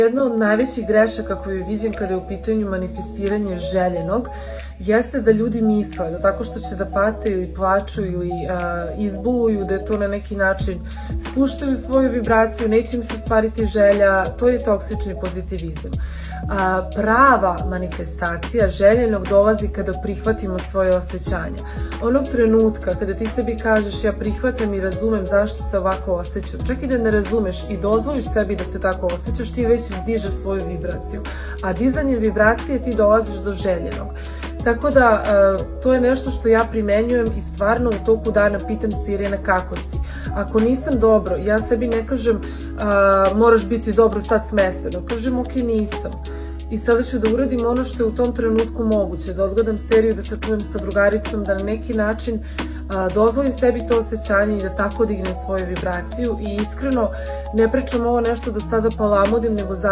Jedna od najvećih grešaka koju vidim kada je u pitanju manifestiranje željenog jeste da ljudi misle da tako što će da pateju i plaču ili izbuju, da je to na neki način spuštaju svoju vibraciju, neće im se ostvariti želja, to je toksični pozitivizam. Prava manifestacija željenog dolazi kada prihvatimo svoje osjećanja. Onog trenutka kada ti sebi kažeš ja prihvatam i razumem zašto se ovako osjećam, čak i da ne razumeš i dozvoliš sebi da se tako osjećaš, ti već dižeš svoju vibraciju. A dizanjem vibracije ti dolaziš do željenog. Tako da, to je nešto što ja primenjujem i stvarno u toku dana pitam se Irena kako si. Ako nisam dobro, ja sebi ne kažem moraš biti dobro sad smesteno, kažem ok, nisam. I sada ću da uradim ono što je u tom trenutku moguće, da odgledam seriju, da se čujem sa drugaricom, da na neki način dozvolim sebi to osjećanje i da tako dignem svoju vibraciju. I iskreno, ne pričam ovo nešto da sada palamudim, nego zaista